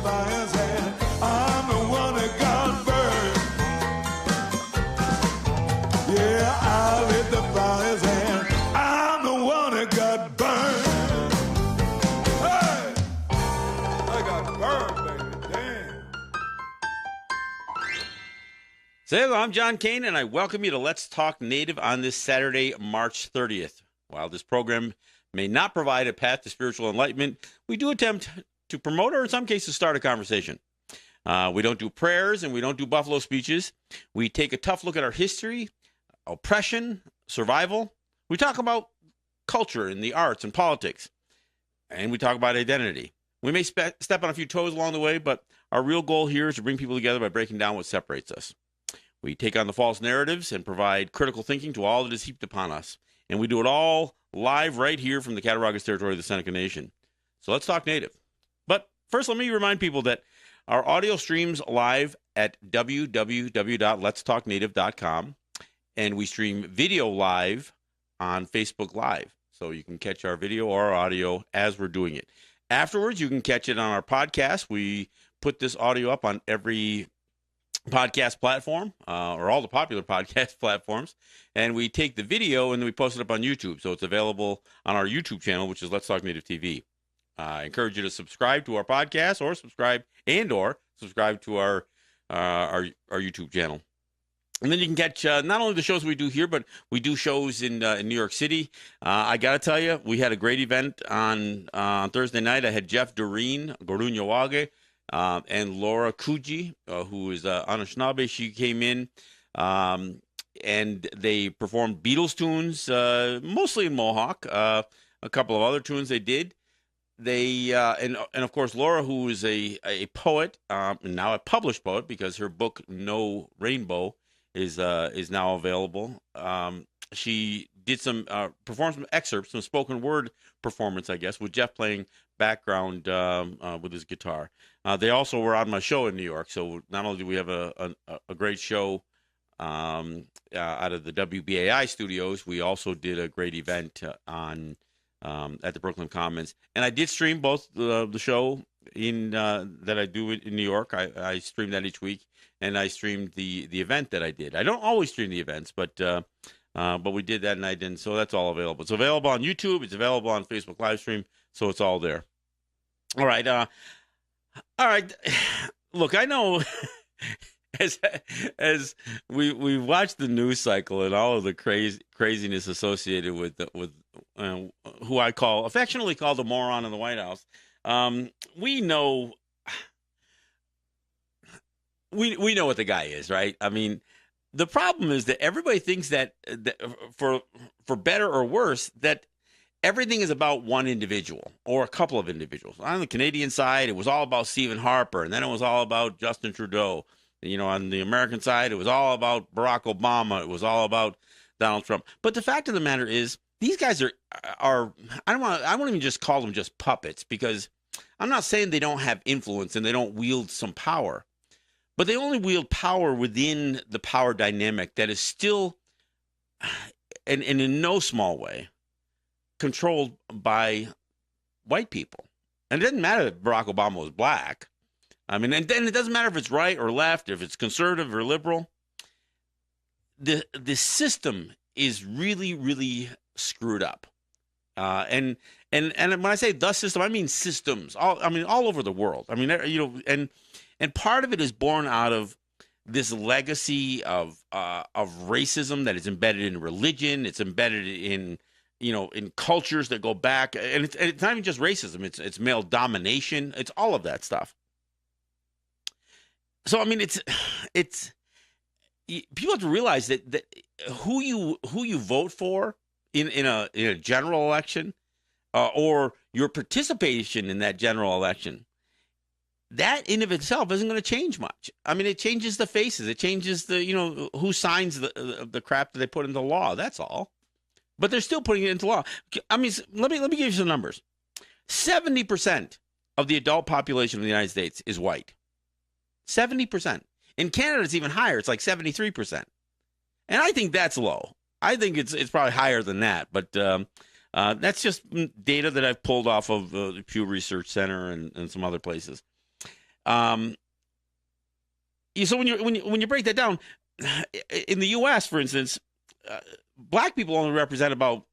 fires and I'm the one that got burned. Yeah, I lit the fires and I'm the one that got burned. Hey, I got burned, baby. Damn. So hello, I'm John Kane, and I welcome you to Let's Talk Native on this Saturday, March 30th. While this program may not provide a path to spiritual enlightenment, we do attempt to promote or in some cases start a conversation. We don't do prayers and we don't do buffalo speeches. We take a tough look at our history, oppression, survival. We talk about culture and the arts and politics, and we talk about identity. We may step on a few toes along the way, but our real goal here is to bring people together by breaking down what separates us. We take on the false narratives and provide critical thinking to all that is heaped upon us. And we do it all live right here from the Cattaraugus territory of the Seneca Nation. So let's talk Native. But first, let me remind people that our audio streams live at www.letstalknative.com, and we stream video live on Facebook Live. So you can catch our video or our audio as we're doing it. Afterwards, you can catch it on our podcast. We put this audio up on every podcast platform, or all the popular podcast platforms, and we take the video and then we post it up on YouTube. So it's available on our YouTube channel, which is Let's Talk Native TV. I encourage you to subscribe to our podcast, or subscribe to our YouTube channel. And then you can catch not only the shows we do here, but we do shows in New York City. I got to tell you, we had a great event on Thursday night. I had Jeff Doreen, Gorunyawage, and Laura Kuji, who is Anishinaabe. She came in, and they performed Beatles tunes, mostly in Mohawk. A couple of other tunes they did. They and of course Laura, who is a poet, and now a published poet because her book No Rainbow is now available. She did performed some excerpts, some spoken word performance, I guess, with Jeff playing background with his guitar. They also were on my show in New York, so not only do we have a great show out of the WBAI studios, we also did a great event at the Brooklyn Commons. And I did stream both the show that I do in New York. I stream that each week, and I streamed the event that I did. I don't always stream the events, but we did that night, and so that's all available. It's available on YouTube. It's available on Facebook live stream, so it's all there. All right. Look, I know as we watch the news cycle and all of the craziness associated with who I affectionately call the moron in the White House. We know what the guy is, right? I mean, the problem is that everybody thinks that for better or worse, that everything is about one individual or a couple of individuals. On the Canadian side, it was all about Stephen Harper, and then it was all about Justin Trudeau. On the American side, it was all about Barack Obama. It was all about Donald Trump. But the fact of the matter is, these guys are I won't even just call them just puppets, because I'm not saying they don't have influence and they don't wield some power, but they only wield power within the power dynamic that is still, and in no small way, controlled by white people. And it doesn't matter if Barack Obama was black. I mean, and then it doesn't matter if it's right or left, if it's conservative or liberal. The system is really, really screwed up. And when I say the system, I mean systems. All over the world. I mean, and part of it is born out of this legacy of racism that is embedded in religion. It's embedded in cultures that go back, and it's not even just racism. It's male domination. It's all of that stuff. So I mean, it's people have to realize that who you vote for in a general election, or your participation in that general election, that in of itself isn't going to change much. I mean, it changes the faces. It changes the who signs the crap that they put into law. That's all. But they're still putting it into law. I mean, let me give you some numbers. 70% of the adult population of the United States is white. 70%. In Canada, it's even higher. It's like 73%. And I think that's low. I think it's probably higher than that. But that's just data that I've pulled off of the Pew Research Center and some other places. Um, so when you break that down, in the U.S., for instance, black people only represent about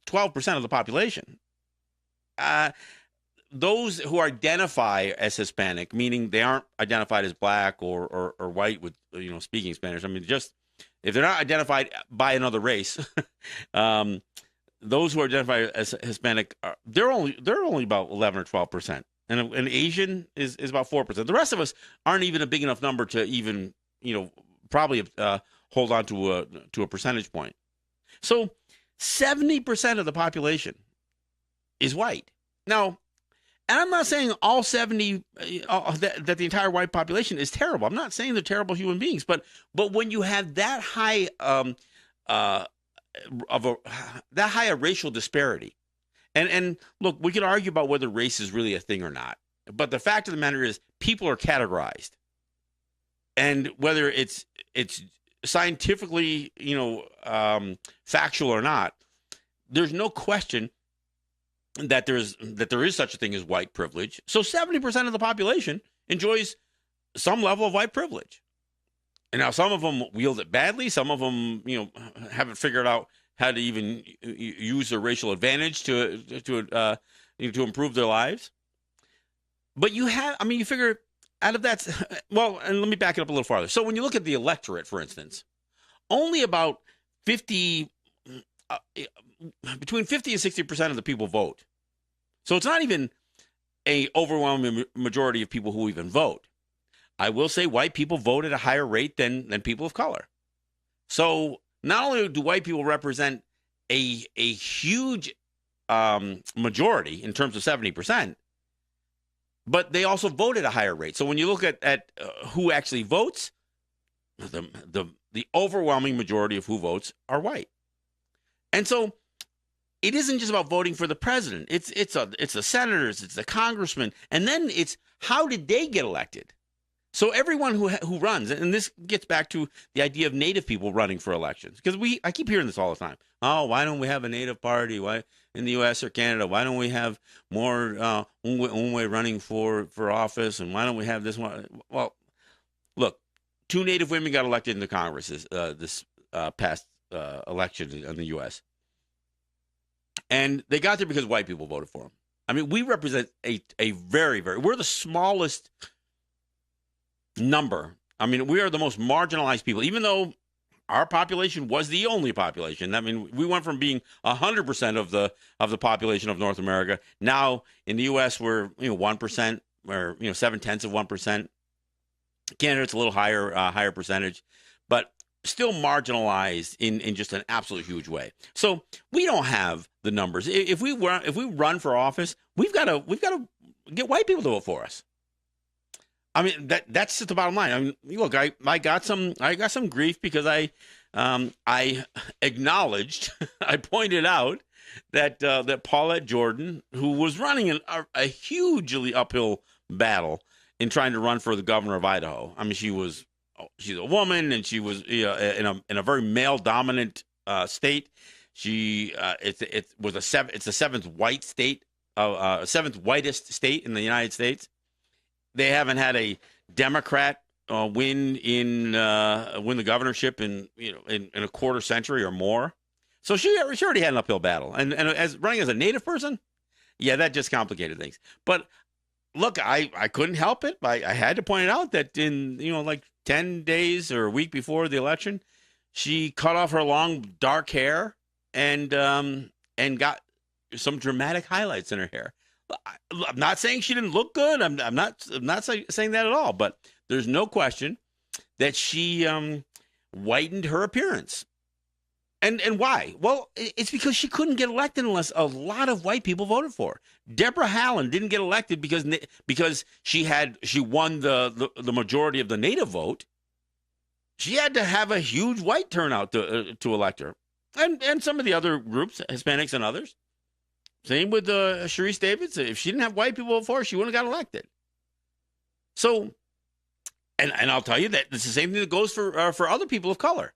12% of the population. Uh, those who identify as Hispanic, meaning they aren't identified as black or white with speaking Spanish. I mean, just if they're not identified by another race, those who identify as Hispanic, they're only about 11 or 12%, and an Asian is about 4%. The rest of us aren't even a big enough number to even probably hold on to a percentage point. So 70% of the population is white. Now, and I'm not saying all 70 that the entire white population is terrible. I'm not saying they're terrible human beings, but when you have that high that high a racial disparity, and look, we could argue about whether race is really a thing or not, but the fact of the matter is people are categorized, and whether it's scientifically factual or not, there's no question that there is such a thing as white privilege. So 70% of the population enjoys some level of white privilege. And now some of them wield it badly. Some of them, haven't figured out how to even use their racial advantage to improve their lives. But you figure out of that. Well, and let me back it up a little farther. So when you look at the electorate, for instance, only about between 50 and 60% of the people vote. So it's not even an overwhelming majority of people who even vote. I will say white people vote at a higher rate than people of color. So not only do white people represent a huge majority in terms of 70%, but they also vote at a higher rate. So when you look at who actually votes, the overwhelming majority of who votes are white. And so it isn't just about voting for the president. It's the senators, it's the congressmen, and then it's how did they get elected? So everyone who runs, and this gets back to the idea of Native people running for elections, because I keep hearing this all the time. Oh, why don't we have a Native party? Why in the U.S. or Canada? Why don't we have more Umwe running for office? And why don't we have this one? Well, look, 2 Native women got elected into Congress this past election in the U.S. And they got there because white people voted for them. I mean, we represent a very, very, we're the smallest number. I mean, we are the most marginalized people, even though our population was the only population. I mean, we went from being 100% of the population of North America. Now in the U.S., we're 1% or 0.7%. Canada, it's a little higher percentage, but still marginalized in just an absolute huge way. So we don't have the numbers. If we run for office, we've got to get white people to vote for us. I mean, that's just the bottom line. I mean, look, I got some grief because I acknowledged, I pointed out that Paulette Jordan, who was running a hugely uphill battle in trying to run for the governor of Idaho. I mean, she's a woman, and she was in a very male dominant state. It's the seventh white state, seventh whitest state in the United States. They haven't had a Democrat win the governorship in a quarter century or more. So she already had an uphill battle, and as running as a Native person, yeah, that just complicated things. But look, I couldn't help it. I had to point it out that in like 10 days or a week before the election, she cut off her long dark hair and got some dramatic highlights in her hair. I'm not saying she didn't look good. I'm not saying that at all. But there's no question that she whitened her appearance. And why? Well, it's because she couldn't get elected unless a lot of white people voted for her. Deborah Hallen didn't get elected because she won the majority of the Native vote. She had to have a huge white turnout to elect her, and some of the other groups, Hispanics and others. Same with Sharice Davids. If she didn't have white people vote for her, she wouldn't have got elected. So, and I'll tell you that it's the same thing that goes for other people of color.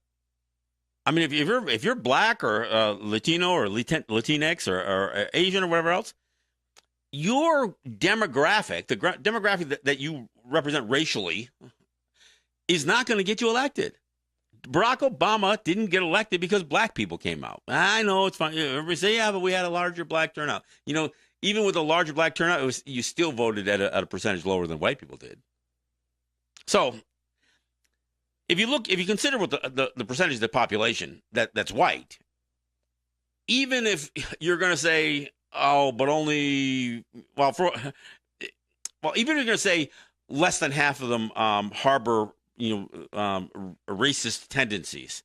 I mean, if you're black or Latino or Latinx or Asian or whatever else, your demographic, the demographic that you represent racially, is not going to get you elected. Barack Obama didn't get elected because black people came out. I know it's fine. Everybody say, yeah, but we had a larger black turnout. Even with a larger black turnout, you still voted at a percentage lower than white people did. So if you consider what the percentage of the population that's white, even if you're going to say, oh, but only, even if you're going to say less than half of them harbor racist tendencies,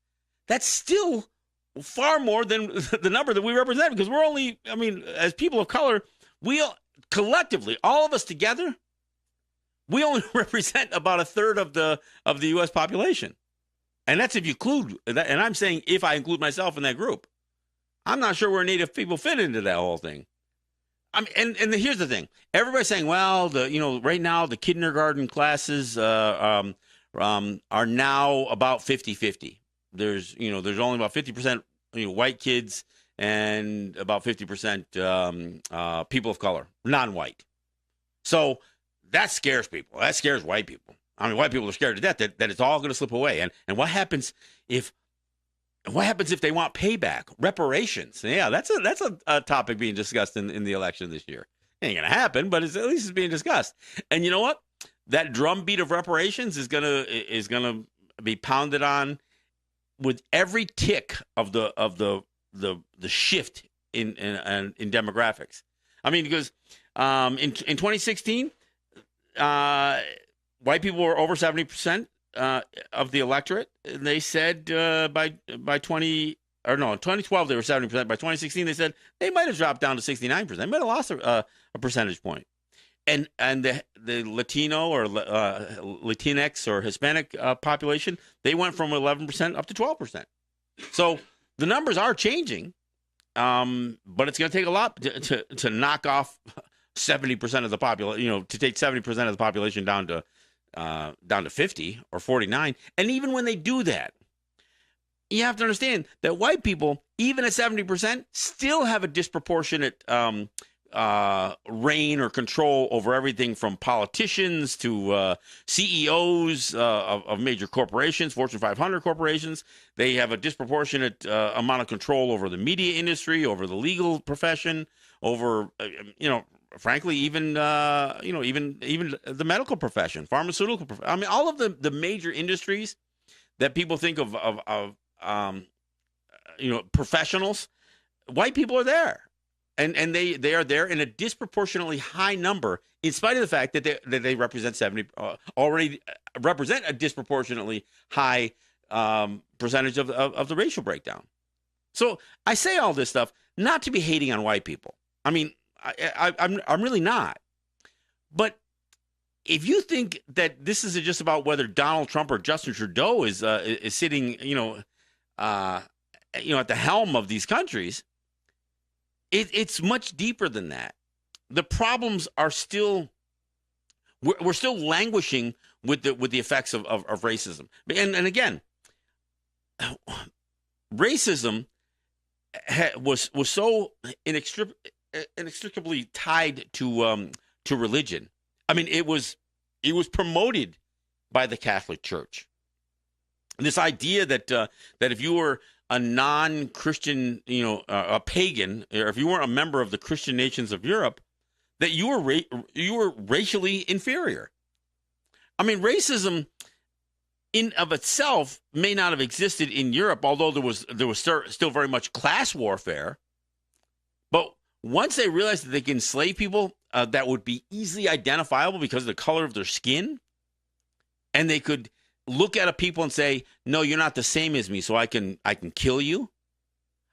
that's still far more than the number that we represent, because we're only, as people of color, we collectively, all of us together, we only represent about a third of the U.S. population. And that's if you include, and I'm saying if I include myself in that group. I'm not sure where Native people fit into that whole thing. And here's the thing. Everybody's saying, well, right now the kindergarten classes are now about 50-50. There's only about 50% white kids and about 50% people of color, non-white. So that scares people. That scares white people. White people are scared to death that it's all going to slip away. And what happens if they want payback, reparations? Yeah, that's a topic being discussed in the election this year. It ain't going to happen, but at least it's being discussed. And you know what? That drumbeat of reparations is gonna be pounded on with every tick of the shift in demographics. Because in 2016, white people were over 70% of the electorate. They said by 2012 they were 70%. By 2016 they said they might have dropped down to 69%. They might have lost a percentage point. And the Latino or Latinx or Hispanic population, they went from 11% up to 12%. So the numbers are changing, but it's going to take a lot to knock off 70% of the population. To take 70% of the population down to 50 or 49. And even when they do that, you have to understand that white people, even at 70%, still have a disproportionate reign or control over everything from politicians to CEOs of major corporations, Fortune 500 corporations. They have a disproportionate amount of control over the media industry, over the legal profession, over frankly, even the medical profession, pharmaceutical profession. All of the major industries that people think of professionals. White people are there. And they are there in a disproportionately high number, in spite of the fact that they represent already represent a disproportionately high percentage of the racial breakdown. So I say all this stuff not to be hating on white people. I'm really not. But if you think that this is just about whether Donald Trump or Justin Trudeau is sitting at the helm of these countries, it's much deeper than that. The problems are still, we're still languishing with the effects of racism. And again, racism was so inextricably tied to religion. It was promoted by the Catholic Church. This idea that if you were a non-Christian, a pagan, or if you weren't a member of the Christian nations of Europe, that you were racially inferior. Racism in of itself may not have existed in Europe, although there was still very much class warfare. But once they realized that they can enslave people that would be easily identifiable because of the color of their skin, and they could look at a people and say, no, you're not the same as me, so I can kill you.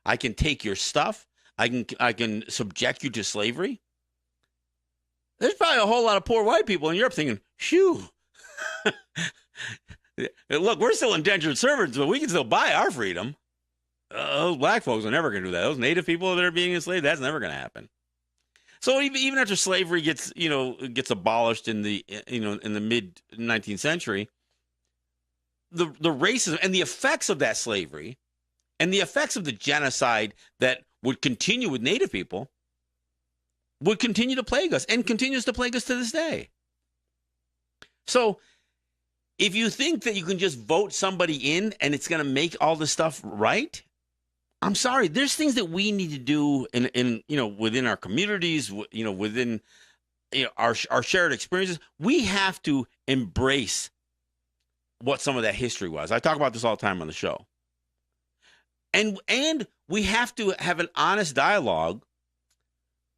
I can take your stuff. I can subject you to slavery. There's probably a whole lot of poor white people in Europe thinking, phew. Look, we're still indentured servants, but we can still buy our freedom. Those black folks are never going to do that. Those native people that are being enslaved, that's never going to happen. So even after slavery gets abolished in the mid 19th century, the racism and the effects of that slavery and the effects of the genocide that would continue with Native people would continue to plague us and continues to plague us to this day. So if you think that you can just vote somebody in and it's going to make all this stuff right, I'm sorry. There's things that we need to do in within our communities, within our shared experiences. We have to embrace what some of that history was. I talk about this all the time on the show. And we have to have an honest dialogue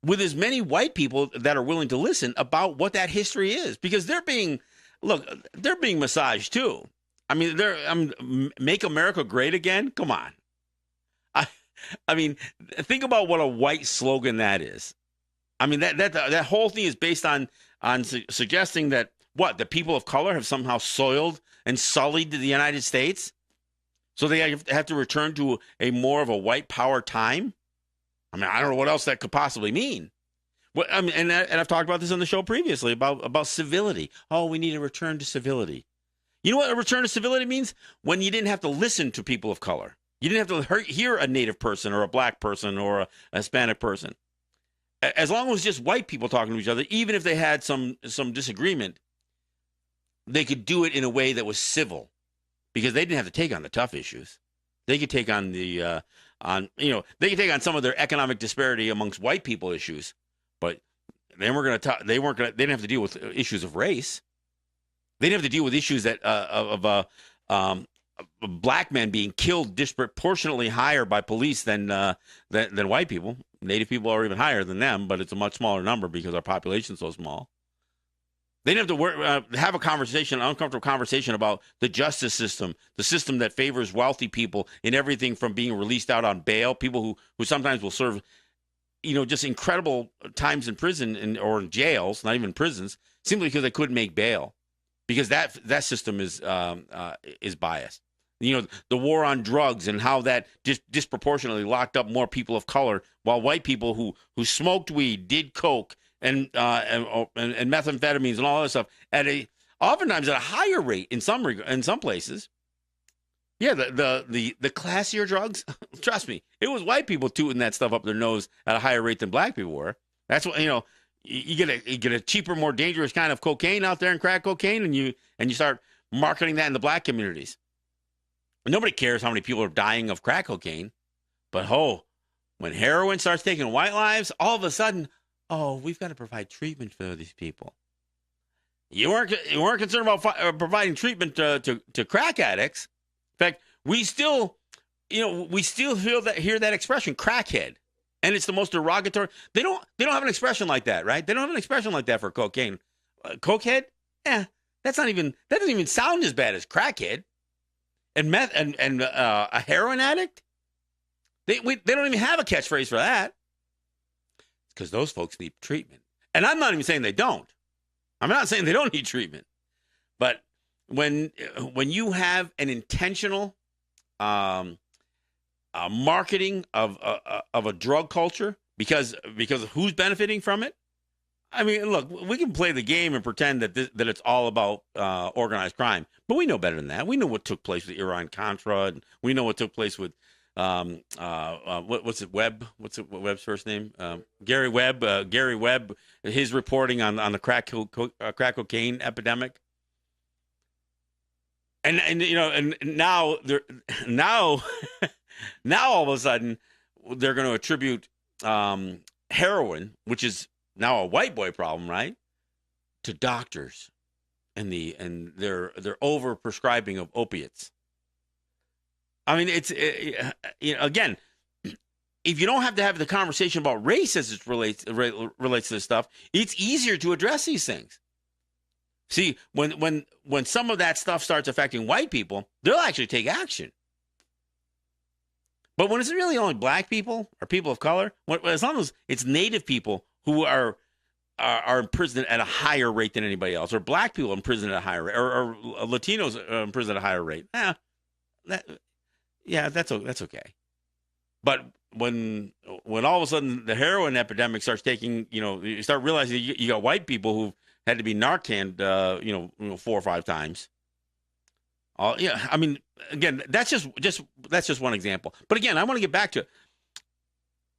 with as many white people that are willing to listen about what that history is, because they're being massaged too. I mean, make America great again. Come on. I mean, think about what a white slogan that is. I mean, that whole thing is based on suggesting that the people of color have somehow soiled and sullied the United States, so they have to return to a more of a white power time. I mean, I don't know what else that could possibly mean. I mean, and I've talked about this on the show previously about civility. Oh, we need a return to civility. You know what a return to civility means? When you didn't have to listen to people of color. You didn't have to hear a native person or a black person or a Hispanic person. As long as it was just white people talking to each other, even if they had some disagreement, they could do it in a way that was civil, because they didn't have to take on the tough issues. They could take on they could take on some of their economic disparity amongst white people issues, but they didn't have to deal with issues of race. They didn't have to deal with issues that of black men being killed disproportionately higher by police than white people. Native people are even higher than them, but it's a much smaller number because our population is so small. They didn't have to have an uncomfortable conversation about the justice system, the system that favors wealthy people in everything from being released out on bail, people who sometimes will serve, just incredible times in prison or in jails, not even prisons, simply because they couldn't make bail, because that system is biased. The war on drugs and how that disproportionately locked up more people of color, while white people who smoked weed, did coke, and methamphetamines and all that stuff oftentimes at a higher rate in some places. Yeah, the classier drugs. Trust me, it was white people tooting that stuff up their nose at a higher rate than black people were. That's what you get a cheaper, more dangerous kind of cocaine out there, and crack cocaine, and you start marketing that in the black communities. Nobody cares how many people are dying of crack cocaine, but when heroin starts taking white lives, all of a sudden, we've got to provide treatment for these people. You weren't concerned about providing treatment to crack addicts. In fact, we still hear that expression, crackhead, and it's the most derogatory. They don't have an expression like that, right? They don't have an expression like that for cocaine. Cokehead, that doesn't even sound as bad as crackhead. And meth and a heroin addict, they don't even have a catchphrase for that. It's because those folks need treatment. And I'm not even saying they don't. I'm not saying they don't need treatment. But when you have an intentional marketing of a drug culture because of who's benefiting from it, I mean, look, we can play the game and pretend that it's all about organized crime, but we know better than that. We know what took place with Iran-Contra, and we know what took place with what's it, Webb? What's Webb's first name? Gary Webb. Gary Webb, his reporting on the crack cocaine epidemic, and now now all of a sudden they're going to attribute heroin, which is now a white boy problem, right, to doctors and their over prescribing of opiates. I mean, it's again, if you don't have to have the conversation about race as it relates to this stuff, it's easier to address these things. See, when some of that stuff starts affecting white people, they'll actually take action. But when it's really only black people or people of color, as long as it's native people who are imprisoned at a higher rate than anybody else, or black people imprisoned at a higher rate, or Latinos imprisoned at a higher rate, that's okay. But when all of a sudden the heroin epidemic starts taking, you start realizing you got white people who had to be Narcaned, 4 or 5 times. I mean, again, that's just one example. But again, I want to get back to,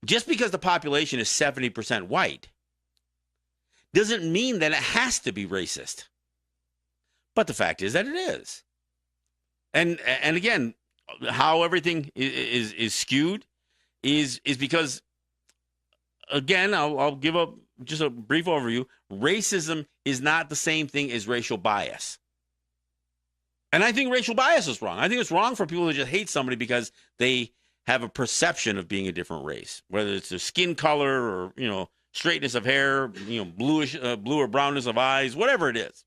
just because the population is 70% white doesn't mean that it has to be racist. But the fact is that it is. And again, how everything is skewed is because, again, I'll give up just a brief overview. Racism is not the same thing as racial bias. And I think racial bias is wrong. I think it's wrong for people to just hate somebody because they have a perception of being a different race, whether it's their skin color or, straightness of hair, bluish, blue or brownness of eyes, whatever it is,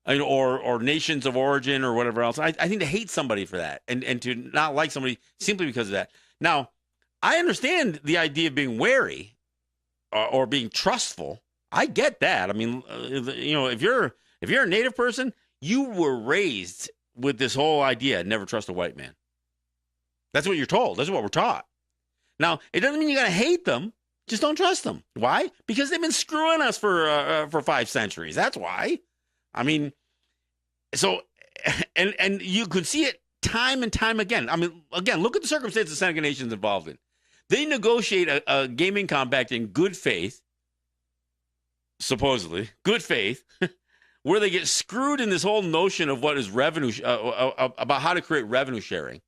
or nations of origin or whatever else. I think to hate somebody for that and to not like somebody simply because of that. Now, I understand the idea of being wary or being trustful. I get that. I mean, if you're a Native person, you were raised with this whole idea: never trust a white man. That's what you're told. That's what we're taught. Now, it doesn't mean you got to hate them. Just don't trust them. Why? Because they've been screwing us for 5 centuries. That's why. I mean, so, and you could see it time and time again. I mean, again, look at the circumstances the Seneca Nation's involved in. They negotiate a gaming compact in good faith, supposedly, good faith, where they get screwed in this whole notion of what is revenue, about how to create revenue sharing.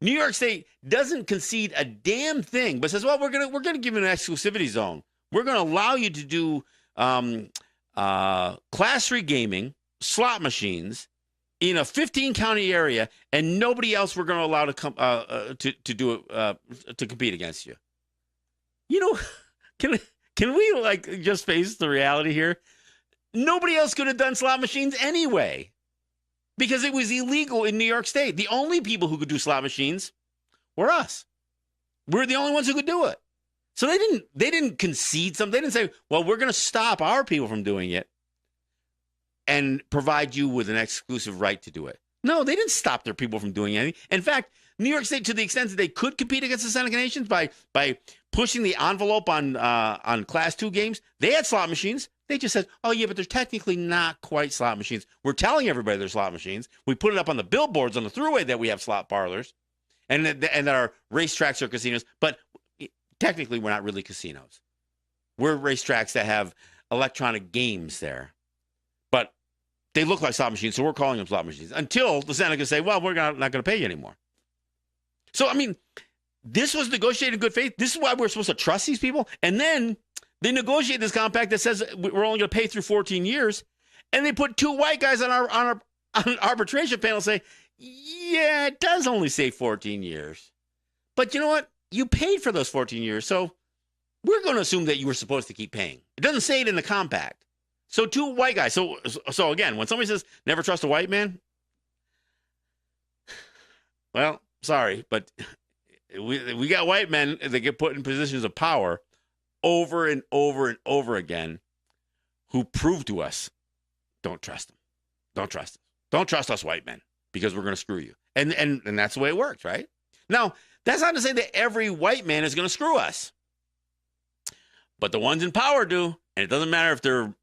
New York State doesn't concede a damn thing, but says, well, we're gonna give you an exclusivity zone. We're gonna allow you to do class 3 gaming, slot machines in a 15-county area, and nobody else we're gonna allow to come to do it to compete against you. Can we just face the reality here? Nobody else could have done slot machines anyway, because it was illegal in New York State. The only people who could do slot machines were us. We're the only ones who could do it. So they didn't concede something. They didn't say, well, we're going to stop our people from doing it and provide you with an exclusive right to do it. No, they didn't stop their people from doing anything. In fact, New York State, to the extent that they could compete against the Seneca Nations by pushing the envelope on Class 2 games, they had slot machines. They just said, oh, yeah, but they're technically not quite slot machines. We're telling everybody they're slot machines. We put it up on the billboards on the thruway that we have slot parlors and that our racetracks are casinos. But technically, we're not really casinos. We're racetracks that have electronic games there. But they look like slot machines, so we're calling them slot machines until the Seneca say, well, we're not going to pay you anymore. So, I mean, this was negotiated in good faith. This is why we're supposed to trust these people. And then they negotiate this compact that says we're only going to pay through 14 years. And they put 2 white guys on an arbitration panel and say, yeah, it does only say 14 years. But you know what? You paid for those 14 years. So we're going to assume that you were supposed to keep paying. It doesn't say it in the compact. So 2 white guys. So again, when somebody says never trust a white man, well, sorry, but we got white men that get put in positions of power over and over and over again who prove to us, don't trust them. Don't trust them. Don't trust us white men because we're going to screw you. And that's the way it works, right? Now, that's not to say that every white man is going to screw us. But the ones in power do. And it doesn't matter if they're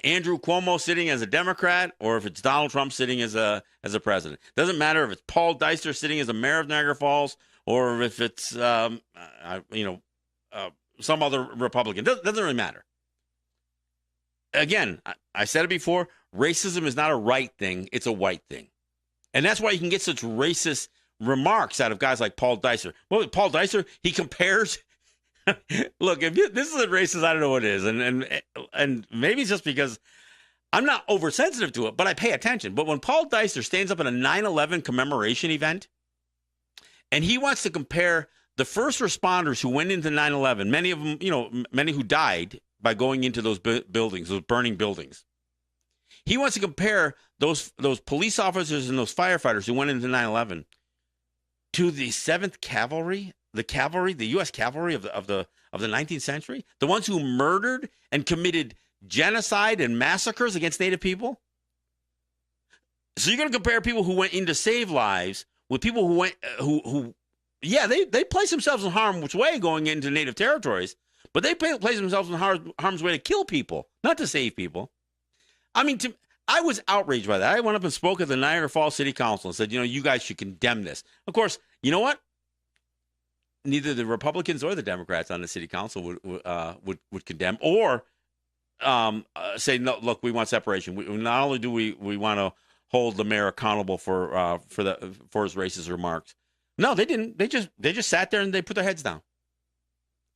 Andrew Cuomo sitting as a Democrat or if it's Donald Trump sitting as a president. It doesn't matter if it's Paul Deister sitting as a mayor of Niagara Falls or if it's some other Republican. Doesn't really matter. Again, I said it before, racism is not a right thing, it's a white thing. And that's why you can get such racist remarks out of guys like Paul Deister. Well, Paul Deister, he compares. Look, if this is a racist, I don't know what it is. And maybe it's just because I'm not oversensitive to it, but I pay attention. But when Paul Deister stands up at a 9/11 commemoration event and he wants to compare the first responders who went into 9/11, many of them, many who died by going into those buildings, those burning buildings. He wants to compare those police officers and those firefighters who went into 9/11 to the 7th Cavalry, the U.S. cavalry of the 19th century, the ones who murdered and committed genocide and massacres against Native people. So you're going to compare people who went in to save lives with people who went they place themselves in harm's way going into Native territories, but they place themselves in harm's way to kill people, not to save people. I mean, I was outraged by that. I went up and spoke at the Niagara Falls City Council and said, you guys should condemn this. Of course, you know what? Neither the Republicans or the Democrats on the city council would condemn or say, no, look, we want separation. Not only do we want to hold the mayor accountable for his racist remarks. No, they didn't. They just sat there and they put their heads down.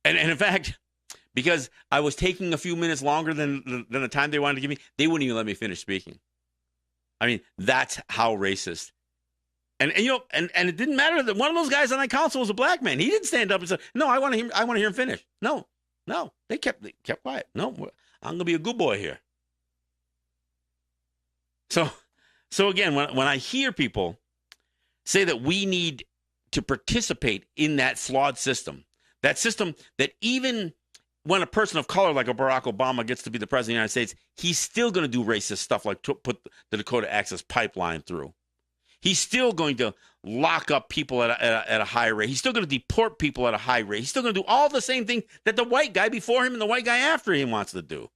And in fact, because I was taking a few minutes longer than the time they wanted to give me, they wouldn't even let me finish speaking. I mean, that's how racist. And it didn't matter that one of those guys on that council was a black man. He didn't stand up and say, "No, I want to hear him finish." No, they kept quiet. No, I'm gonna be a good boy here. So again, when I hear people say that we need to participate in that flawed system, that system that even when a person of color like a Barack Obama gets to be the president of the United States, he's still going to do racist stuff like to put the Dakota Access Pipeline through. He's still going to lock up people at a high rate. He's still going to deport people at a high rate. He's still going to do all the same thing that the white guy before him and the white guy after him wants to do.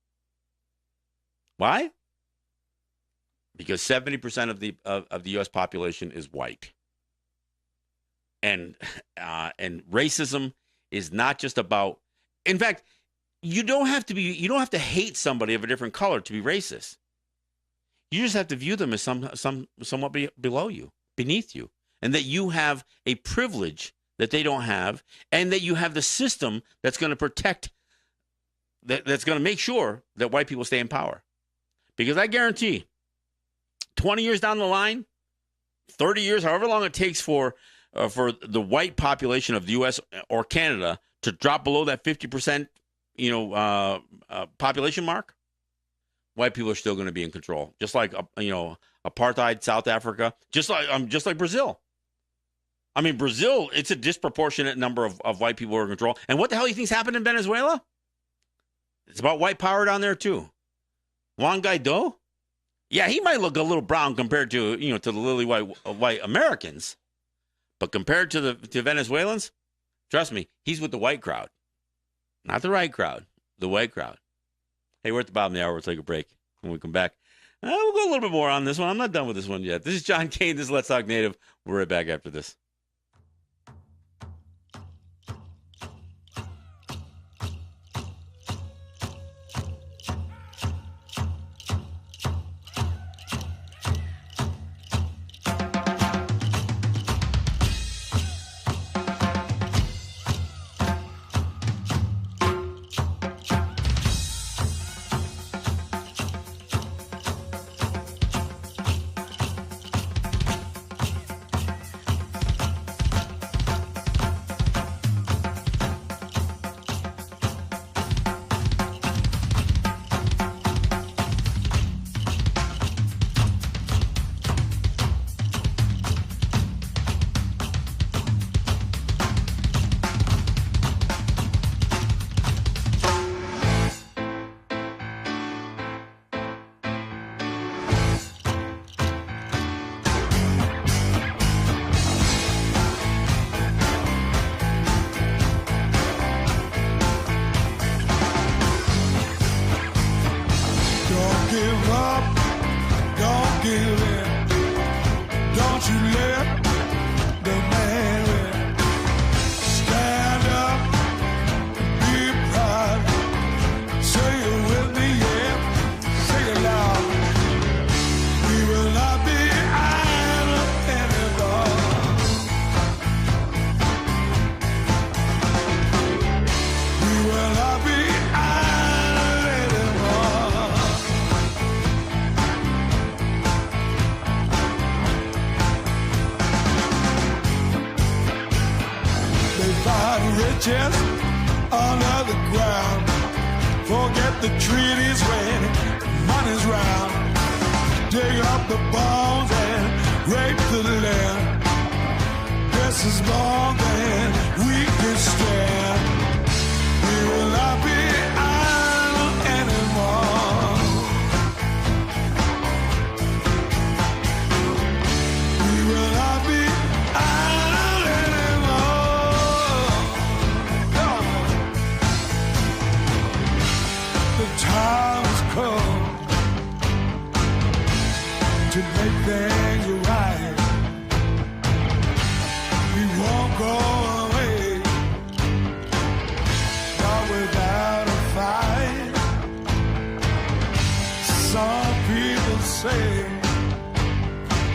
Why? Because 70% of the U.S. population is white, and racism is not just about. In fact, you don't have to hate somebody of a different color to be racist. You just have to view them as somewhat below you, beneath you, and that you have a privilege that they don't have, and that you have the system that's going to protect, that's going to make sure that white people stay in power. Because I guarantee, 20 years down the line, 30 years, however long it takes for the white population of the U.S. or Canada to drop below that 50%, population mark, white people are still going to be in control. Just like apartheid South Africa, just like Brazil. I mean, Brazil, it's a disproportionate number of white people who are in control. And what the hell do you think's happened in Venezuela? It's about white power down there too. Juan Guaido, yeah, he might look a little brown compared to the lily white Americans, but compared to Venezuelans, trust me, he's with the white crowd, not the right crowd, the white crowd. Hey, we're at the bottom of the hour. We'll take a break. When we come back, we'll go a little bit more on this one. I'm not done with this one yet. This is John Kane. This is Let's Talk Native. We're right back after this. Riches under the ground. Forget the treaties when money's round. Dig up the bones and rape the land. This is more than we can stand. We will not be idle anymore. We will not be idle anymore. The time has come to make things right. We won't go away, not without a fight. say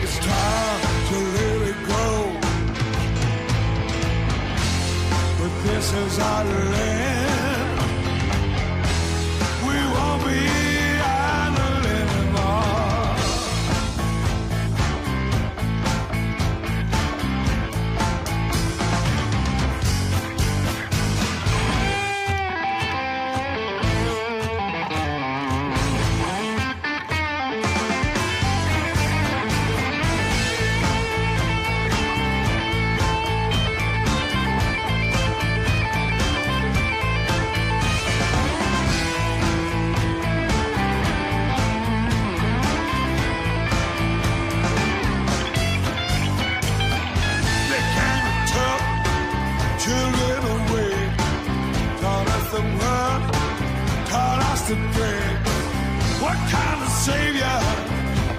it's time to let it go. But this is our land. We won't be idle anymore. What kind of savior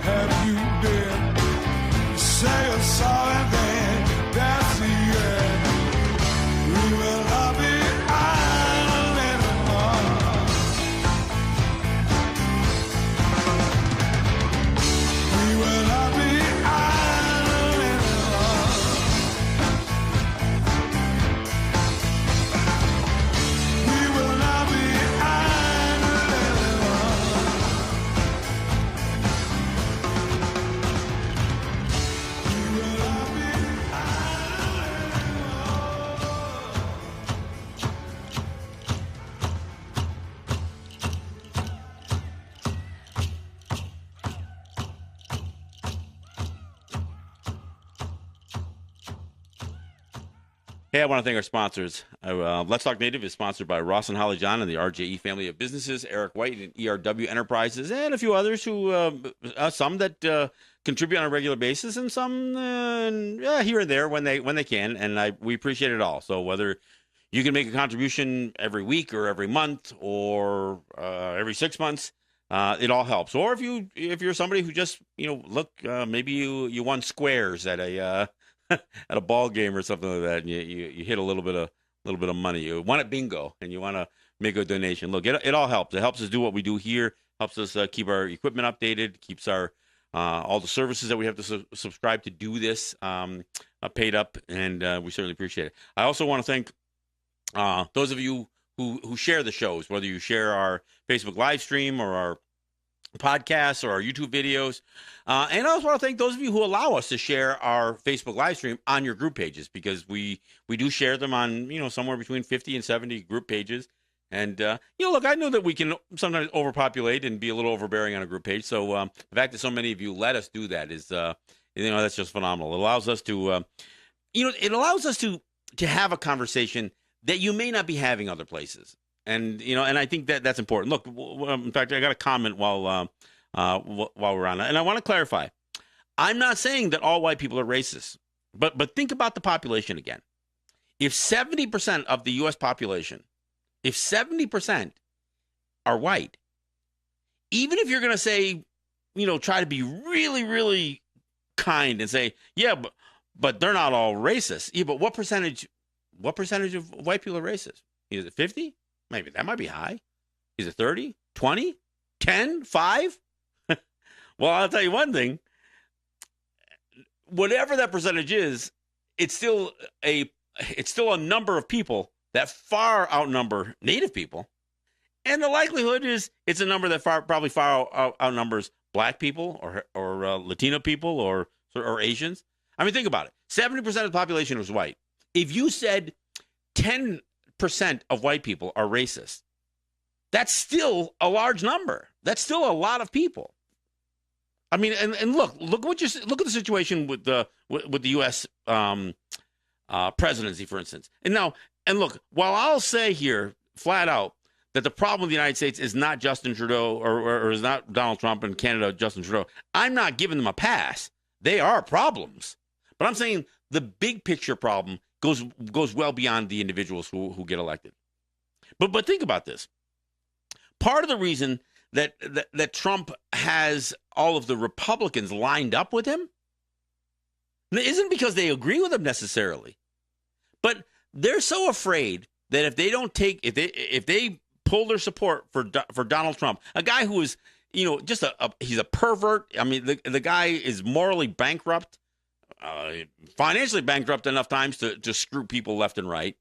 have you been? You say you're sorry, then that's the end. We will not be idle anymore. We will not be idle anymore. We will not be Hey, I want to thank our sponsors. Let's Talk Native is sponsored by Ross and Holly John and the RJE family of businesses, Eric White and ERW Enterprises, and a few others who, some that contribute on a regular basis, and some here and there when they can, and we appreciate it all. So whether you can make a contribution every week or every month or every 6 months, it all helps. Or if you're somebody who just look, maybe you won squares at a at a ball game or something like that, and you hit a little bit of money. You won at bingo, and you want to make a donation. Look, it all helps. It helps us do what we do here. Helps us keep our equipment updated. Keeps our all the services that we have to subscribe to do this paid up, and we certainly appreciate it. I also want to thank those of you who share the shows, whether you share our Facebook live stream or our podcasts or our YouTube videos. And I also want to thank those of you who allow us to share our Facebook live stream on your group pages, because we do share them on, somewhere between 50 and 70 group pages. And, look, I know that we can sometimes overpopulate and be a little overbearing on a group page. So the fact that so many of you let us do that is, that's just phenomenal. It allows us to, to have a conversation that you may not be having other places. And, and I think that that's important. Look, in fact, I got a comment while we're on it. And I want to clarify. I'm not saying that all white people are racist, but think about the population again. If 70% of the U.S. population, if 70% are white, even if you're going to say, try to be really, really kind and say, yeah, but they're not all racist. Yeah, but what percentage of white people are racist? Is it 50? Maybe that might be high. Is it 30, 20, 10, 5? Well, I'll tell you one thing. Whatever that percentage is, it's still a number of people that far outnumber Native people. And the likelihood is it's a number that probably far outnumbers Black people or Latino people or Asians. I mean, think about it. 70% of the population was white. If you said 10% of white people are racist, that's still a large number. That's still a lot of people. I mean, and look at the situation with the U.S. Presidency, for instance. And look, while I'll say here flat out that the problem with the United States is not Justin Trudeau or is not Donald Trump and Canada Justin Trudeau, I'm not giving them a pass. They are problems, but I'm saying the big picture problem goes well beyond the individuals who get elected. But think about this. Part of the reason that Trump has all of the Republicans lined up with him isn't because they agree with him necessarily, but they're so afraid that if they pull their support for Donald Trump, a guy who is just he's a pervert. I mean, the guy is morally bankrupt, financially bankrupt enough times to screw people left and right.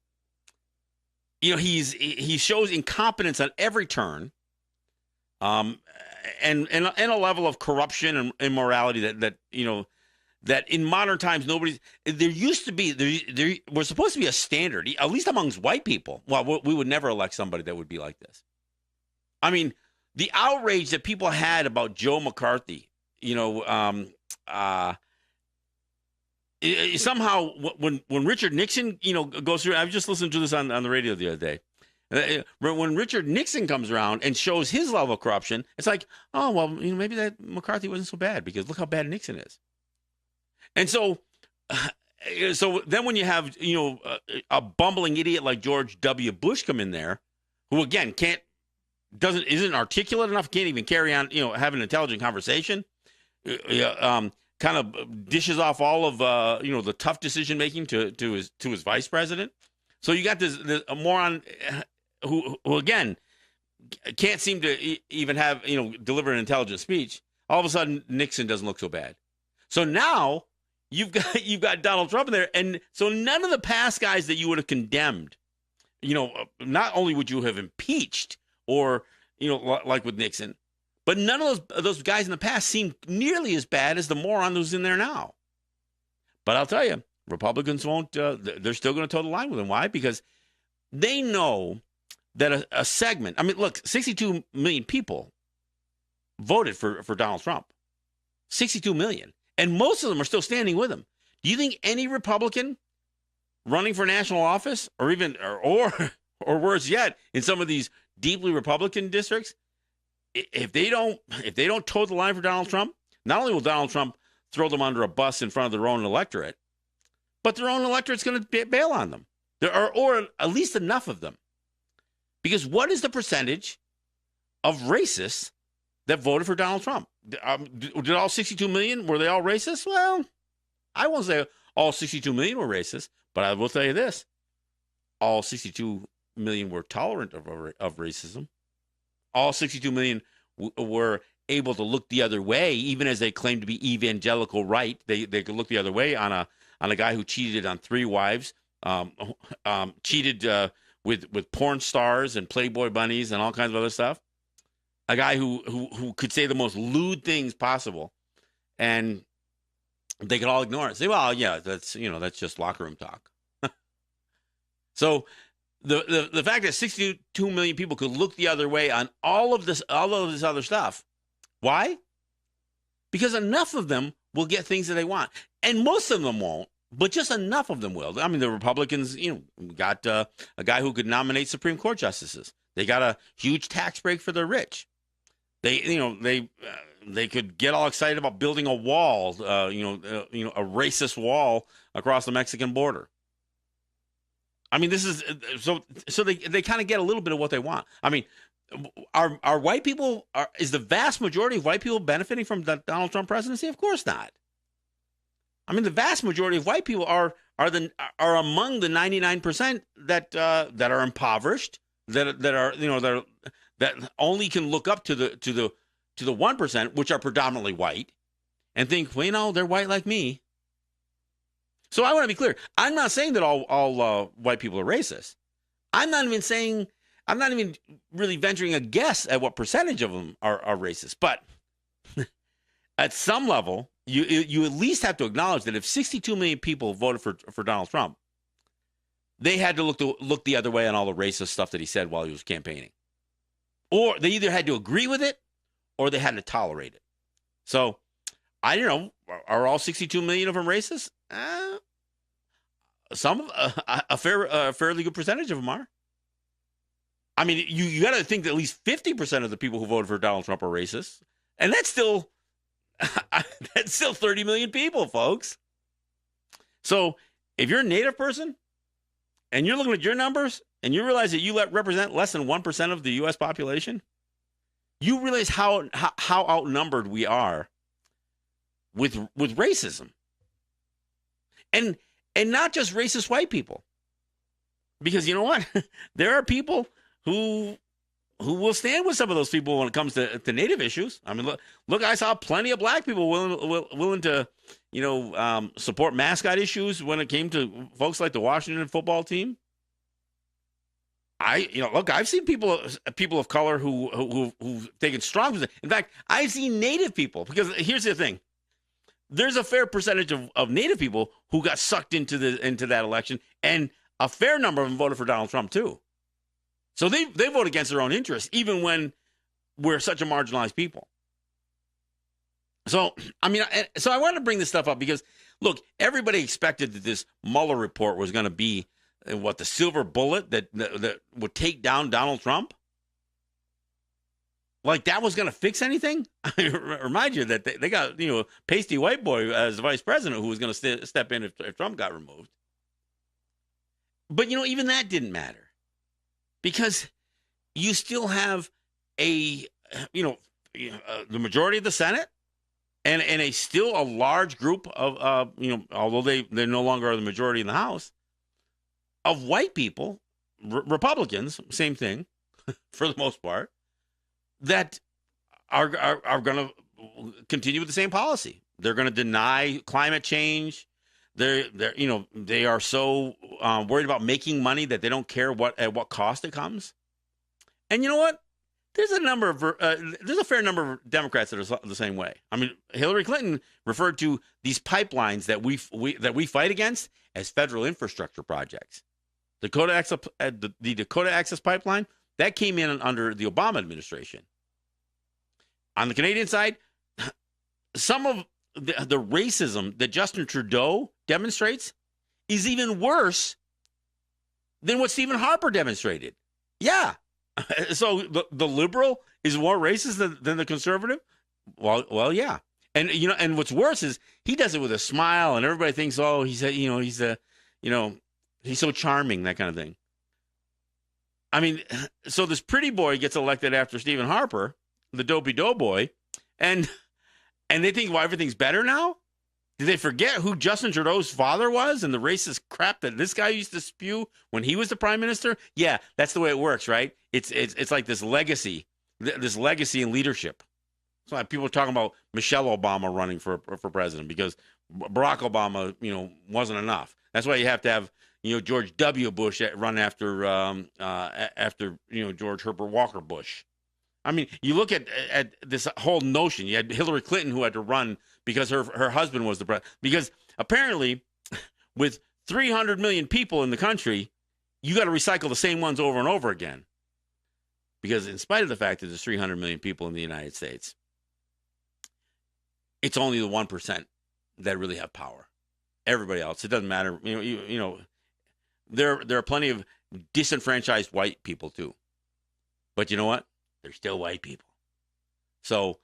He shows incompetence on every turn, and a level of corruption and immorality that in modern times there used to be there was supposed to be a standard, at least amongst white people. Well, we would never elect somebody that would be like this. I mean, the outrage that people had about Joe McCarthy, somehow when Richard Nixon, goes through. I was just listening to this on the radio the other day. When Richard Nixon comes around and shows his level of corruption, it's like, oh well, maybe that McCarthy wasn't so bad because look how bad Nixon is. And so then when you have a bumbling idiot like George W. Bush come in there, who again isn't articulate enough, can't even carry on have an intelligent conversation, kind of dishes off all of the tough decision making to his vice president. So you got this moron who again can't seem to even have deliver an intelligent speech. All of a sudden Nixon doesn't look so bad. So now you've got Donald Trump in there, and so none of the past guys that you would have condemned, not only would you have impeached or like with Nixon, but none of those guys in the past seem nearly as bad as the moron who's in there now. But I'll tell you, Republicans won't. They're still going to toe the line with him. Why? Because they know that a segment. I mean, look, 62 million people voted for Donald Trump. 62 million, and most of them are still standing with him. Do you think any Republican running for national office, or even or worse yet, in some of these deeply Republican districts, if they don't toe the line for Donald Trump, not only will Donald Trump throw them under a bus in front of their own electorate, but their own electorate's going to bail on them. There are, or at least enough of them. Because what is the percentage of racists that voted for Donald Trump? Did all 62 million, were they all racist? Well, I won't say all 62 million were racist, but I will tell you this. All 62 million were tolerant of racism. All 62 million were able to look the other way, even as they claim to be evangelical right. They could look the other way on a guy who cheated on 3 wives, cheated with porn stars and Playboy bunnies and all kinds of other stuff. A guy who could say the most lewd things possible, and they could all ignore it. Say, well, yeah, that's just locker room talk. So the fact that 62 million people could look the other way on all of this other stuff. Why? Because enough of them will get things that they want, and most of them won't. But just enough of them will. I mean, the Republicans, got a guy who could nominate Supreme Court justices. They got a huge tax break for the rich. They could get all excited about building a wall, a racist wall across the Mexican border. I mean, this is so they kind of get a little bit of what they want. I mean, are white people is the vast majority of white people benefiting from the Donald Trump presidency? Of course not. I mean, the vast majority of white people are among the 99% that are impoverished, that only can look up to the 1%, which are predominantly white, and think, well, they're white like me. So I want to be clear. I'm not saying that all white people are racist. I'm not even really venturing a guess at what percentage of them are racist. But at some level, you at least have to acknowledge that if 62 million people voted for Donald Trump, they had to look the other way on all the racist stuff that he said while he was campaigning. Or they either had to agree with it or they had to tolerate it. So, I don't know, are all 62 million of them racist? A fairly good percentage of them are. I mean, you got to think that at least 50% of the people who voted for Donald Trump are racist. And that's still 30 million people, folks. So if you're a Native person and you're looking at your numbers and you realize that you represent less than 1% of the U.S. population, you realize how outnumbered we are with racism. And not just racist white people. Because you know what? There are people who who will stand with some of those people when it comes to Native issues. I mean, look, I saw plenty of black people willing to, support mascot issues when it came to folks like the Washington football team. I've seen people of color who've taken strong positions. In fact, I've seen Native people, because here's the thing. There's a fair percentage of Native people who got sucked into that election, and a fair number of them voted for Donald Trump too. So they vote against their own interests, even when we're such a marginalized people. So, I wanted to bring this stuff up because, look, everybody expected that this Mueller report was going to be the silver bullet that would take down Donald Trump. Like that was going to fix anything? I remind you that they got, pasty white boy as the vice president who was going to step in if Trump got removed. But, even that didn't matter. Because you still have the majority of the Senate and still a large group of, although they no longer are the majority in the House, of white people, Republicans, same thing, for the most part, that are going to continue with the same policy. They're going to deny climate change. They are so worried about making money that they don't care at what cost it comes. And you know what? There's a fair number of Democrats that are the same way. I mean, Hillary Clinton referred to these pipelines that we fight against as federal infrastructure projects. The Dakota Access Pipeline that came in under the Obama administration. On the Canadian side, some of the racism that Justin Trudeau demonstrates is even worse than what Stephen Harper demonstrated. Yeah. So the liberal is more racist than the conservative? Well, yeah. And and what's worse is he does it with a smile and everybody thinks, oh, he's so charming, that kind of thing. I mean, so this pretty boy gets elected after Stephen Harper, the dopey doughboy, and they think, well, everything's better now? Did they forget who Justin Trudeau's father was and the racist crap that this guy used to spew when he was the prime minister? Yeah, that's the way it works, right? It's like this legacy in leadership. It's like people are talking about Michelle Obama running for president because Barack Obama, wasn't enough. That's why you have to have, George W. Bush run after George Herbert Walker Bush. I mean, you look at this whole notion. You had Hillary Clinton who had to run because her husband was the president. Because apparently, with 300 million people in the country, you got to recycle the same ones over and over again. Because in spite of the fact that there's 300 million people in the United States, it's only the 1% that really have power. Everybody else, it doesn't matter. There are plenty of disenfranchised white people too. But you know what? They're still white people. So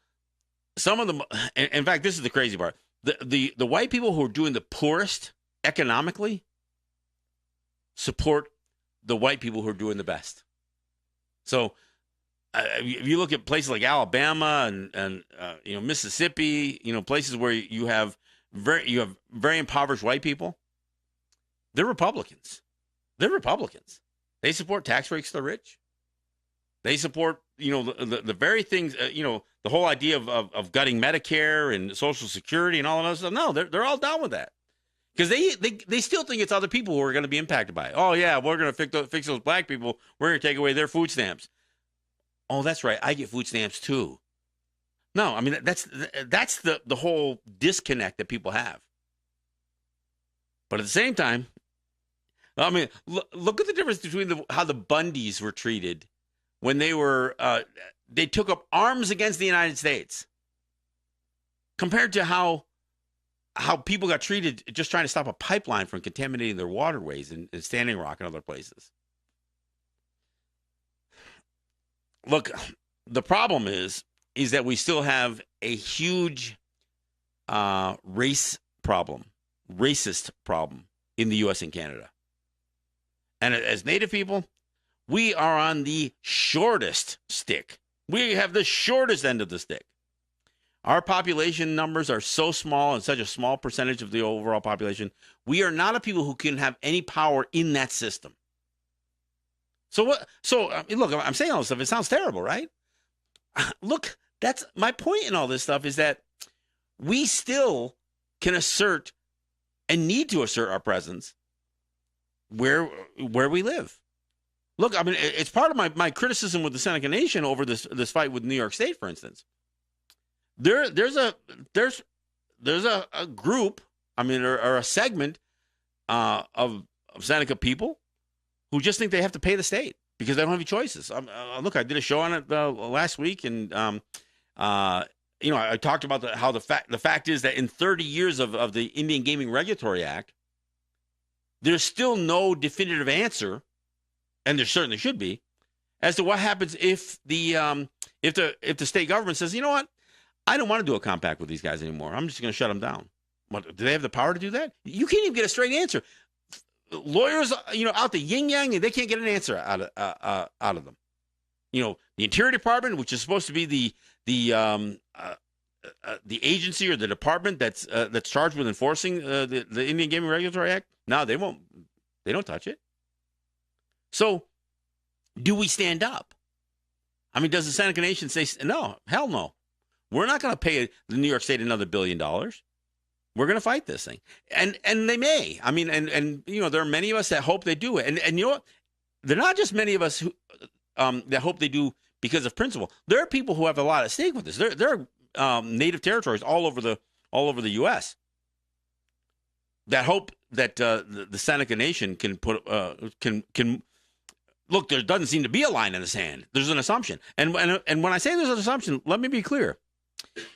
some of them, in fact, this is the crazy part. The white people who are doing the poorest economically support the white people who are doing the best. So if you look at places like Alabama and Mississippi, places where you have very impoverished white people, they're Republicans. They support tax breaks to the rich. They support, the very things, the whole idea of gutting Medicare and Social Security and all of that stuff. No, they're all down with that. Because they still think it's other people who are going to be impacted by it. Oh, yeah, we're going to fix those black people. We're going to take away their food stamps. Oh, that's right. I get food stamps too. No, I mean, that's the whole disconnect that people have. But at the same time, I mean, look at the difference between how the Bundys were treated when they took up arms against the United States compared to how people got treated just trying to stop a pipeline from contaminating their waterways in Standing Rock and other places. Look, the problem is that we still have a huge racist problem in the U.S. and Canada. And as Native people, we are on the shortest stick. We have the shortest end of the stick. Our population numbers are so small and such a small percentage of the overall population. We are not a people who can have any power in that system. So what? So look, I'm saying all this stuff. It sounds terrible, right? Look, that's my point in all this stuff is that we still can assert and need to assert our presence where we live. Look, I mean, it's part of my criticism with the Seneca Nation over this fight with New York State, for instance. There's a group, I mean, or a segment of Seneca people who just think they have to pay the state because they don't have any choices. Look, I did a show on it last week, and I talked about how the fact is that in 30 years of the Indian Gaming Regulatory Act, there's still no definitive answer, and there certainly should be, as to what happens if the state government says, you know what, I don't want to do a compact with these guys anymore. I'm just going to shut them down. What, do they have the power to do that? You can't even get a straight answer. Lawyers, out the yin yang, and they can't get an answer out of them. The Interior Department, which is supposed to be the agency or the department that's charged with enforcing the Indian Gaming Regulatory Act, no, they won't. They don't touch it. So, do we stand up? I mean, does the Seneca Nation say no? Hell no. We're not going to pay the New York State another $1 billion. We're going to fight this thing, and they may. I mean, and there are many of us that hope they do it, and you know what? They're not just many of us who that hope they do because of principle. There are people who have a lot at stake with this. There are native territories all over the U.S. that hope that the Seneca Nation can can look. There doesn't seem to be a line in the sand. There's an assumption, and when I say there's an assumption, let me be clear.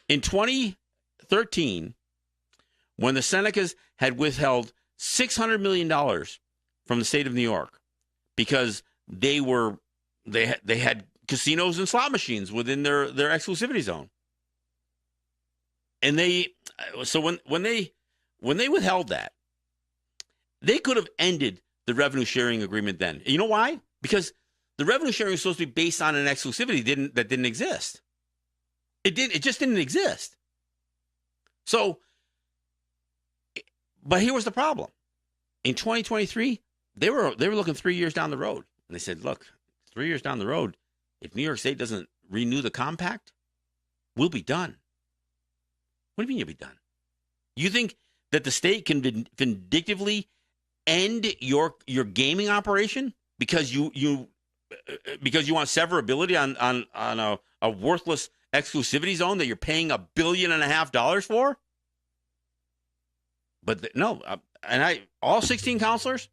In 2013, when the Senecas had withheld $600 million from the state of New York because they had casinos and slot machines within their exclusivity zone, and when they withheld that, they could have ended the revenue sharing agreement then. And you know why? Because the revenue sharing was supposed to be based on an exclusivity that didn't exist. It just didn't exist. So, but here was the problem. In 2023, they were looking 3 years down the road, and they said, "Look, 3 years down the road, if New York State doesn't renew the compact, we'll be done." What do you mean you'll be done? You think that the state can vindictively end your gaming operation because you want severability on a worthless exclusivity zone that you're paying $1.5 billion for? But no, all 16 counselors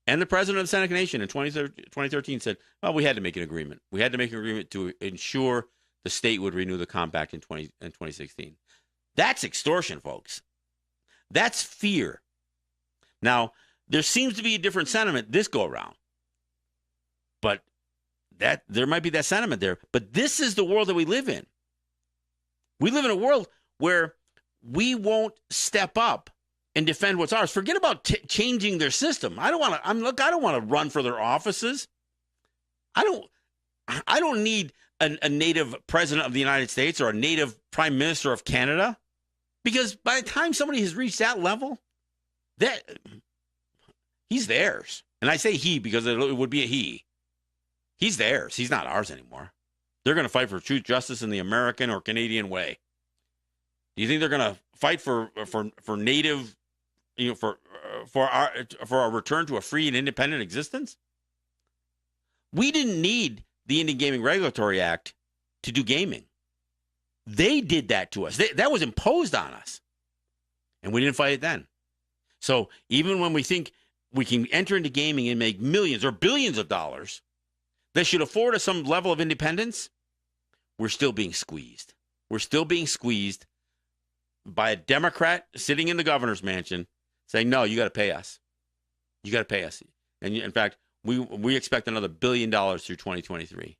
and the president of the Seneca Nation in 2013 said, well, we had to make an agreement. We had to make an agreement to ensure the state would renew the compact in 2016. That's extortion, folks. That's fear. Now, there seems to be a different sentiment this go around. But there might be that sentiment there. But this is the world that we live in. We live in a world where we won't step up and defend what's ours. Forget about changing their system. I don't want to run for their offices. I don't need a native president of the United States or a native prime minister of Canada, because by the time somebody has reached that level, that he's theirs. And I say he because it would be a he. He's theirs. He's not ours anymore. They're going to fight for truth, justice in the American or Canadian way. Do you think they're going to fight for native, for our return to a free and independent existence? We didn't need the Indian Gaming Regulatory Act to do gaming. They did that to us. That was imposed on us, and we didn't fight it then. So even when we think we can enter into gaming and make millions or billions of dollars that should afford us some level of independence, we're still being squeezed. We're still being squeezed by a Democrat sitting in the governor's mansion saying, no, you got to pay us. You got to pay us. And in fact, we expect another $1 billion through 2023.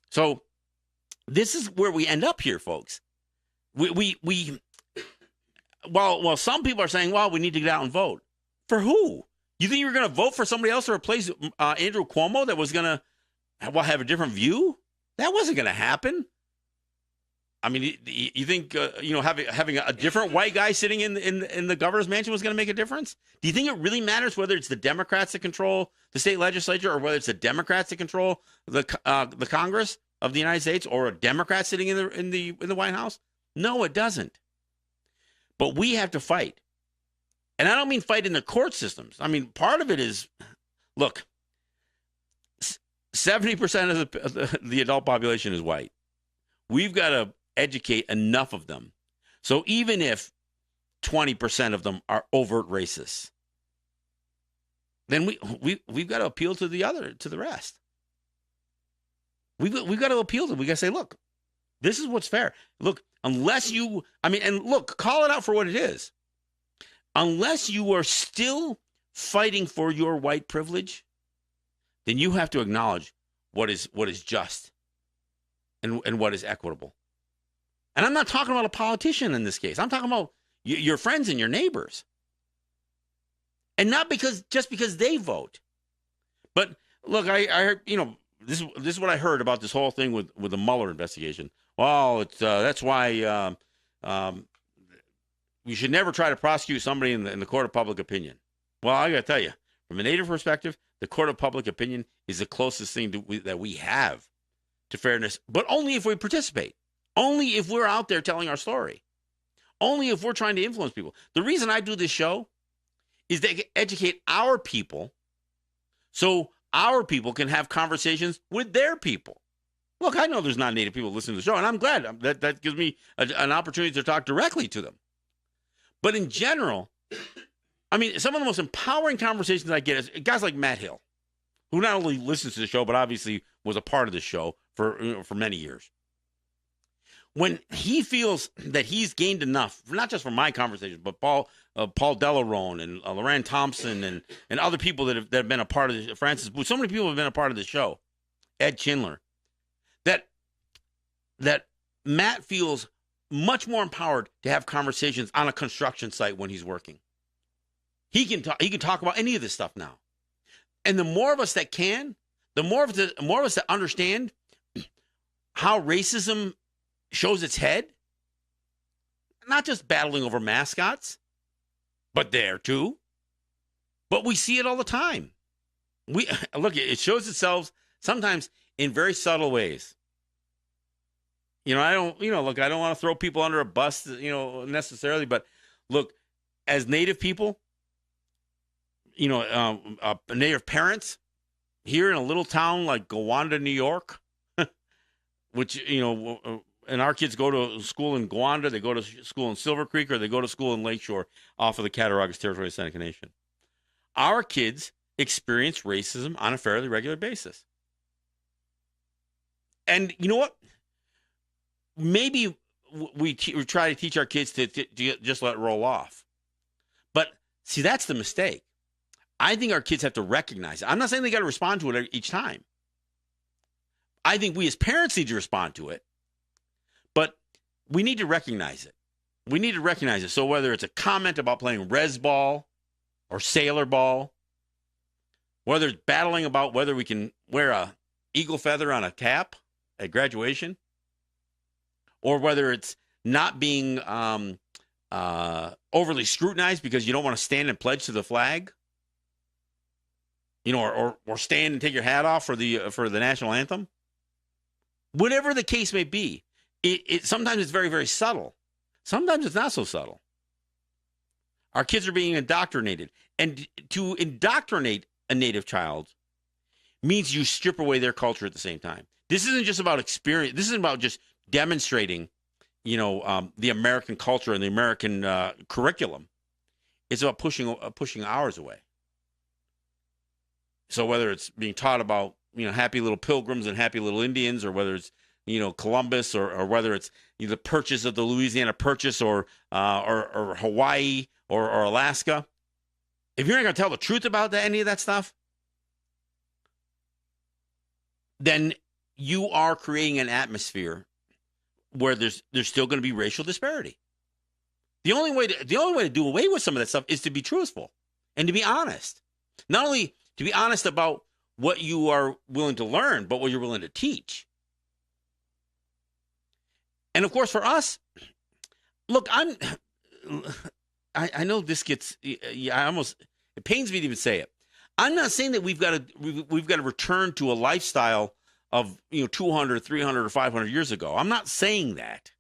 So this is where we end up here, folks. While some people are saying, well, we need to get out and vote. For who? You think you're going to vote for somebody else to replace Andrew Cuomo that was going to have a different view? That wasn't going to happen. I mean, you think having a different white guy sitting in the governor's mansion was going to make a difference? Do you think it really matters whether it's the Democrats that control the state legislature or whether it's the Democrats that control the Congress of the United States or a Democrat sitting in the White House? No, it doesn't. But we have to fight, and I don't mean fight in the court systems. I mean, part of it is, look, 70% of the adult population is white. We've got to educate enough of them. So even if 20% of them are overt racists, then we've got to appeal to the rest. We've got to appeal to them. We got to say, look, this is what's fair. Look, call it out for what it is. Unless you are still fighting for your white privilege, then you have to acknowledge what is just and what is equitable. And I'm not talking about a politician in this case. I'm talking about your friends and your neighbors. And not just because they vote. But look, I heard, this is what I heard about this whole thing with the Mueller investigation. Well, that's why you should never try to prosecute somebody in the court of public opinion. Well, I got to tell you, from a Native perspective, the court of public opinion is the closest thing that we have to fairness, but only if we participate. Only if we're out there telling our story. Only if we're trying to influence people. The reason I do this show is to educate our people so our people can have conversations with their people. Look, I know there's not Native people listening to the show, and I'm glad that gives me an opportunity to talk directly to them. But in general, I mean, some of the most empowering conversations I get is guys like Matt Hill, who not only listens to the show, but obviously was a part of the show for many years. When he feels that he's gained enough, not just from my conversations, but Paul Delarone and Loran Thompson and other people that have been a part of this, Francis Booth, so many people have been a part of the show, Ed Schindler, that Matt feels much more empowered to have conversations on a construction site when he's working. He can talk about any of this stuff now. And the more of us that can, the more of us that understand how racism shows its head, not just battling over mascots, but there too. But we see it all the time. It shows itself sometimes in very subtle ways. I don't want to throw people under a bus, necessarily, but look, as Native people, Native parents here in a little town like Gowanda, New York, which, and our kids go to school in Gowanda, they go to school in Silver Creek, or they go to school in Lakeshore off of the Cattaraugus Territory of Seneca Nation. Our kids experience racism on a fairly regular basis. And you know what? Maybe we try to teach our kids to just let it roll off. But see, that's the mistake. I think our kids have to recognize it. I'm not saying they got to respond to it each time. I think we as parents need to respond to it. But we need to recognize it. We need to recognize it. So whether it's a comment about playing res ball or sailor ball, whether it's battling about whether we can wear a eagle feather on a cap at graduation, or whether it's not being overly scrutinized because you don't want to stand and pledge to the flag, or stand and take your hat off for the national anthem. Whatever the case may be, it sometimes it's very, very subtle. Sometimes it's not so subtle. Our kids are being indoctrinated, and to indoctrinate a Native child means you strip away their culture at the same time. This isn't just about experience. This isn't about just demonstrating, the American culture and the American curriculum. It's about pushing ours away. So whether it's being taught about, happy little pilgrims and happy little Indians, or whether it's, Columbus, or whether it's the purchase of the Louisiana Purchase, or Hawaii, or Alaska, if you're not going to tell the truth about any of that stuff, then you are creating an atmosphere where there's still going to be racial disparity. The only way to do away with some of that stuff is to be truthful and to be honest. Not only to be honest about what you are willing to learn, but what you're willing to teach. And of course, for us, look, I know this gets, it pains me to even say it. I'm not saying that we've got to return to a lifestyle of 200, 300, or 500 years ago. I'm not saying that.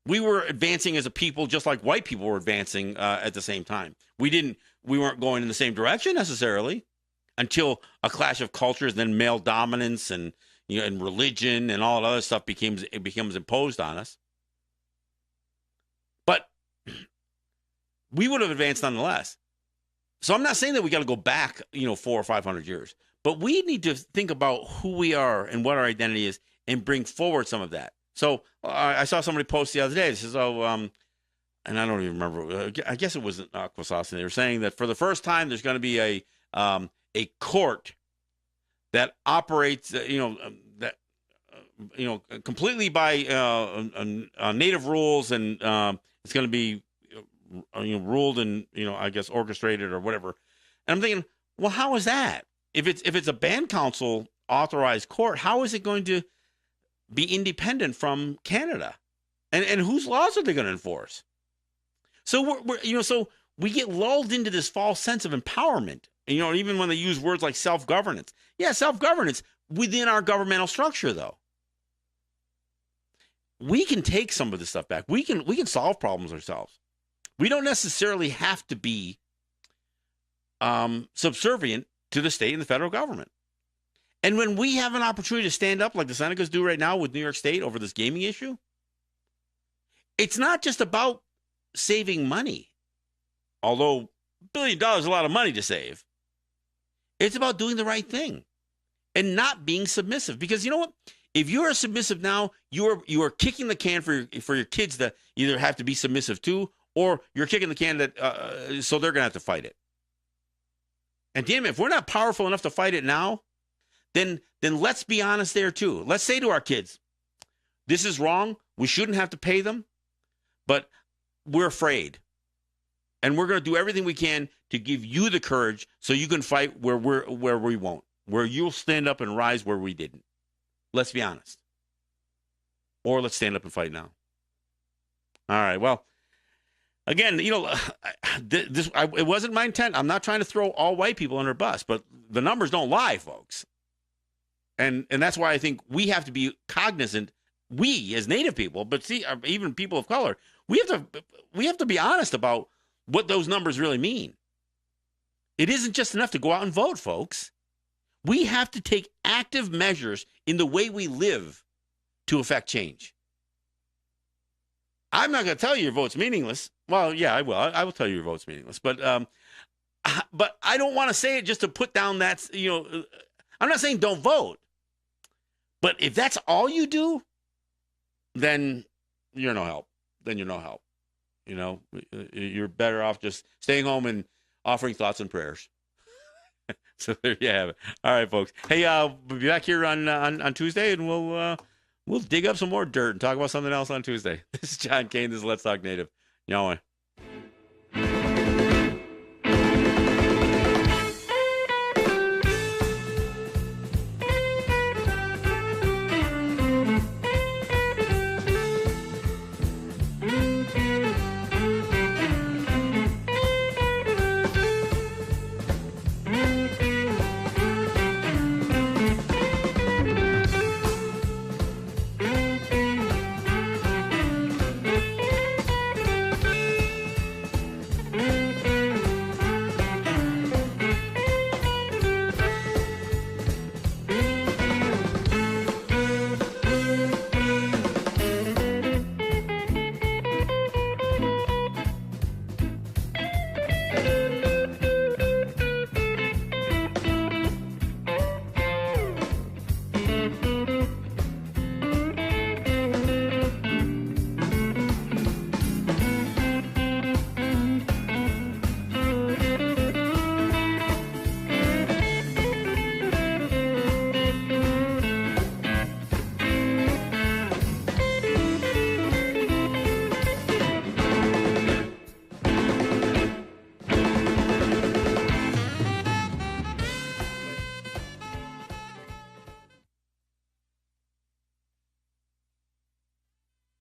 We were advancing as a people just like white people were advancing at the same time. We weren't going in the same direction necessarily until a clash of cultures, then male dominance and and religion and all that other stuff becomes imposed on us. But we would have advanced nonetheless. So I'm not saying that we got to go back 400 or 500 years, but we need to think about who we are and what our identity is and bring forward some of that. So I saw somebody post the other day. It says, and I don't even remember. I guess it was Aquasauce, and they were saying that for the first time, there's going to be a court that operates, completely by native rules, and it's going to be, ruled and I guess orchestrated or whatever. And I'm thinking, well, how is that? If it's a band council authorized court, how is it going to be independent from Canada? And whose laws are they going to enforce? So so we get lulled into this false sense of empowerment. Even when they use words like self-governance. Yeah, self-governance within our governmental structure, though. We can take some of this stuff back. We can solve problems ourselves. We don't necessarily have to be subservient to the state and the federal government. And when we have an opportunity to stand up like the Senecas do right now with New York State over this gaming issue, it's not just about saving money, although $1 billion is a lot of money to save. It's about doing the right thing and not being submissive. Because you know what? If you are submissive now, you are kicking the can for your kids to either have to be submissive to, or you're kicking the can that so they're going to have to fight it. And damn it, if we're not powerful enough to fight it now, then let's be honest there too. Let's say to our kids, this is wrong. We shouldn't have to pay them, but we're afraid. And we're going to do everything we can to give you the courage so you can fight where we won't, where you'll stand up and rise where we didn't. Let's be honest. Or let's stand up and fight now. All right. Well, again, it wasn't my intent. I'm not trying to throw all white people under a bus, but the numbers don't lie, folks. And that's why I think we have to be cognizant. We as Native people, but see, even people of color, we have to be honest about what those numbers really mean. It isn't just enough to go out and vote, folks. We have to take active measures in the way we live to affect change. I'm not going to tell you your vote's meaningless. Well, yeah, I will. I will tell you your vote's meaningless. But I don't want to say it just to put down that, I'm not saying don't vote. But if that's all you do, then you're no help. Then you're no help. You're better off just staying home and offering thoughts and prayers. So there you have it. All right, folks. Hey, we'll be back here on Tuesday, and we'll dig up some more dirt and talk about something else on Tuesday. This is John Kane. This is Let's Talk Native. Yahweh.